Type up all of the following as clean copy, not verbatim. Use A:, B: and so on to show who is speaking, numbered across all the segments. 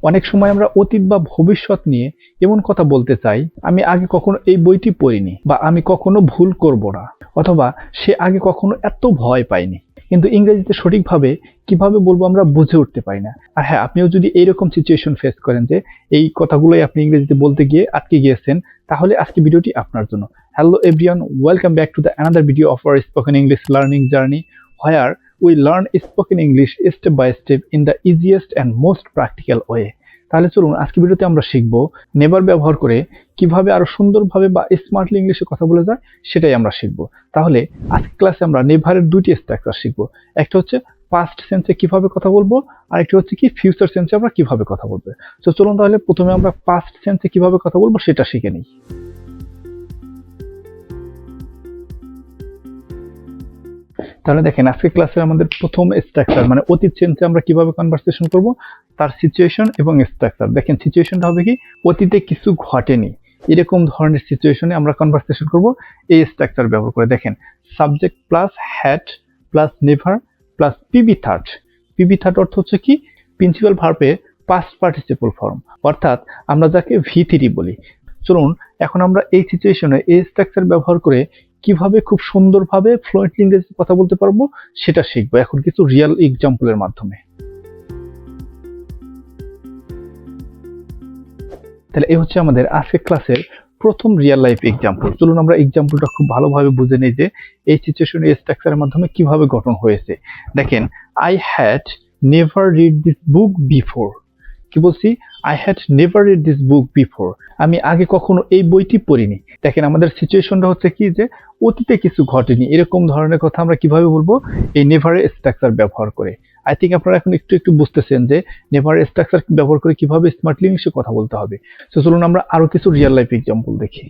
A: অনেক সময় আমরা অতীত বা ভবিষ্যৎ নিয়ে এমন কথা বলতে চাই, আমি আগে কখনো এই বইটি পড়িনি, বা আমি কখনো ভুল করব না, অথবা সে আগে কখনো এত ভয় পায়নি। কিন্তু ইংরেজিতে সঠিকভাবে কিভাবে বলবো আমরা বুঝে উঠতে পারি না। আর হ্যাঁ, আপনিও যদি এইরকম সিচুয়েশন ফেস করেন যে এই কথাগুলোই আপনি ইংরেজিতে বলতে গিয়ে আটকে গিয়েছেন, তাহলে আজকে ভিডিওটি আপনার জন্য। Hello everyone, welcome back to the another video of our spoken English learning journey, where we learn spoken English step by step in the easiest and most practical way. তাহলে চলুন আজকে ভিডিওতে আমরা শিখব নেভার ব্যবহার করে কিভাবে আরো সুন্দরভাবে বা স্মার্টলি ইংলিশে কথা বলা যায়, সেটাই আমরা শিখব। তাহলে আজকে ক্লাসে আমরা নেভারের দুইটি স্ট্রাকচার শিখব। একটা হচ্ছে পাস্ট সেন্সে কিভাবে কথা বলবো, আর একটা হচ্ছে কি ফিউচার সেন্সে আমরা কিভাবে কথা বলবো। তো চলুন তাহলে প্রথমে আমরা পাস্ট সেন্সে কিভাবে কথা বলবো সেটা শিখে নিই। তাহলে দেখেন, আজকে ক্লাসে আমাদের প্রথম স্ট্রাকচার মানে অতীত সেন্সে আমরা কিভাবে কনভারসেশন করব, তার সিচুয়েশন এবং স্ট্রাকচার। দেখেন, সিচুয়েশনটা হবে কি, অতীতে কিছু ঘটেনি এরকম ধরনের সিচুয়েশনে আমরা কনভারসেশন করব এই স্ট্রাকচার ব্যবহার করে। দেখেন, subject plus had plus never plus PB third. PB third অর্থ হচ্ছে কি, প্রিন্সিপাল ভার্বে পাস্ট পার্টিসিপল ফর্ম, অর্থাৎ আমরা যাকে ভি3 বলি। চলুন এখন আমরা এই সিচুয়েশনে এই স্ট্রাকচার ব্যবহার করে কিভাবে খুব সুন্দরভাবে ফ্লুয়েন্টলি ইংরেজিতে কথা বলতে পারবো সেটা শিখবো এখন কিছু রিয়েল এক্সাম্পলের মাধ্যমে। তাহলে এই হচ্ছে আমাদের আজকের ক্লাসের প্রথম রিয়েল লাইফ এক্সাম্পল। চলুন আমরা এক্সাম্পলটা খুব ভালোভাবে বুঝে নেই যে এই সিচুয়েশনে এই স্ট্রাকচারের মাধ্যমে কিভাবে গঠন হয়েছে। দেখেন, I had never read this book before. কি বলছি? I had never read this book before, আমি আগে কখনো এই বইটি পড়িনি। দেখেন, আমাদের সিচুয়েশনটা হচ্ছে কি যে অতীতে কিছু ঘটেনি এরকম ধরনের কথা আমরা কিভাবে বলবো, এই নেভারের স্ট্রাকচার ব্যবহার করে। আই থিঙ্ক আপনারা এখন একটু বুঝতেছেন যে নেভারের স্ট্রাকচার ব্যবহার করে কিভাবে স্মার্টলি ইংলিশে কথা বলতে হবে। তো চলুন আমরা আরো কিছু রিয়েল লাইফ এক্সাম্পল দেখি।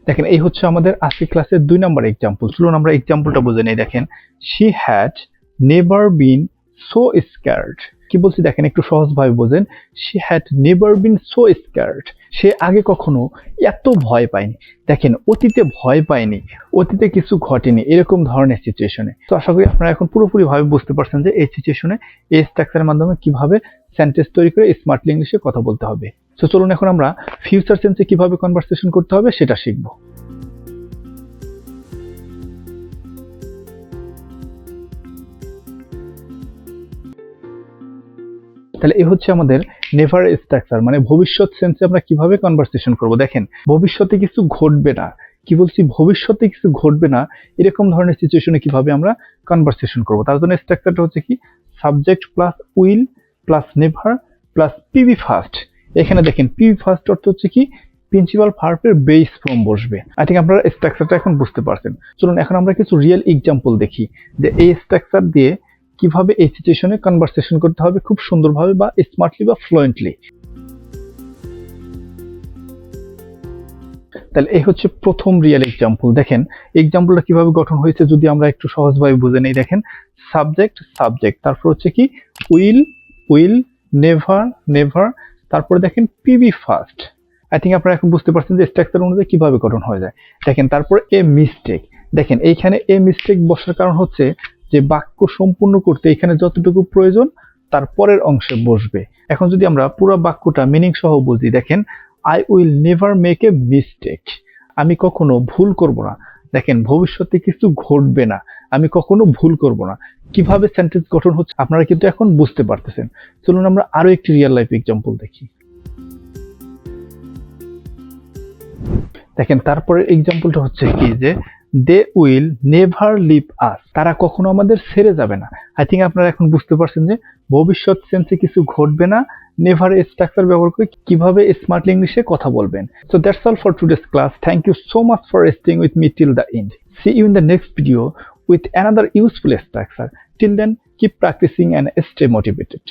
A: দেখেন, এই হচ্ছে আমাদের আজকে ক্লাসের 2 নম্বর এক্সাম্পল। চলুন আমরা এক্সাম্পলটা বুঝে নেই। দেখেন, she had never been so scared. কি বলছি দেখেন, একটু সহজভাবে বোঝেন। She had never been so scared, সে আগে কখনো এত ভয় পায়নি। দেখেন, অতীতে ভয় পায়নি, অতীতে কিছু ঘটেনি এরকম ধরনের সিচুয়েশনে। তো আশা করি আপনারা এখন পুরোপুরি ভাবে বুঝতে পারছেন যে এই সিচুয়েশনে এই স্ট্রাকচারের মাধ্যমে কিভাবে সেন্টেন্স তৈরি করে স্মার্টলি ইংলিশে কথা বলতে হবে। তো চলুন এখন আমরা ফিউচার সেন্সে কিভাবে কনভারসেশন করতে হবে সেটা শিখব। তাহলে এই হচ্ছে আমাদের নেভার স্ট্রাকচার মানে ভবিষ্যৎ সেন্সে আমরা কিভাবে কনভারসেশন করব। দেখেন, ভবিষ্যতে কিছু ঘটবে না। কি বলছি? ভবিষ্যতে কিছু ঘটবে না এরকম ধরনের সিচুয়েশনে কিভাবে আমরা কনভারসেশন করব। তার জন্য স্ট্রাকচারটা হচ্ছে কি, subject plus will plus never plus PB first. এখানে দেখেন, পিবি ফার্স্ট অর্থ হচ্ছে কি, প্রিন্সিপাল ভার্বের বেস ফর্ম বসবে। আই থিঙ্ক আপনারা স্ট্রাকচারটা এখন বুঝতে পারছেন। চলুন এখন আমরা কিছু রিয়েল এক্সাম্পল দেখি যে এই স্ট্রাকচার দিয়ে কিভাবে এই সিচুয়েশনে কনভারসেশন করতে হবে খুব সুন্দরভাবে বা স্মার্টলি বা ফ্লুয়েন্টলি। তাহলে এই হচ্ছে প্রথম রিয়েল এক্সাম্পল। দেখেন, এক্সাম্পলটা কিভাবে গঠন হয়েছে যদি আমরা একটু সহজভাবে বুঝে নেই। দেখেন, সাবজেক্ট সাবজেক্ট, তারপর হচ্ছে কি উইল উইল, নেভার নেভার, তারপরে দেখেন পিবি ফার্স্ট। আই থিঙ্ক আপনারা এখন বুঝতে পারছেন যে স্ট্রাকচার অনুযায়ী কিভাবে গঠন হয়ে যায়। দেখেন, তারপর এ মিস্টেক। দেখেন, এইখানে এ মিস্টেক বসার কারণ হচ্ছে যে বাক্য সম্পূর্ণ করতে এখানে যতটুকু প্রয়োজন তার পরের অংশে বসবে। এখন যদি আমরা পুরো বাক্যটা মিনিং সহ বুঝি, দেখেন, I will never make a mistake, আমি কখনো ভুল করব না। দেখেন, ভবিষ্যতে কিছু ঘটবে না, আমি কখনো ভুল করব না। কিভাবে সেন্টেন্স গঠন হচ্ছে আপনারা কিন্তু এখন বুঝতে পারতেছেন। চলুন আমরা আরো একটি রিয়েল লাইফ এক্সাম্পল দেখি। দেখেন, তারপরে এক্সাম্পলটা হচ্ছে কি যে দে উইল নেভার লিভ আস, তারা কখনো আমাদের ছেড়ে যাবে না। আই থিঙ্ক আপনারা এখন বুঝতে পারছেন যে ভবিষ্যৎ সেন্সে কিছু ঘটবে না, নেভার স্ট্রাকচার ব্যবহার করে কিভাবে স্মার্টলি ইংলিশে কথা বলবেন। So that's all for today's class. Thank you so much for staying with me till the end. See you in the next video with another useful structure. Till then, keep practicing and stay motivated.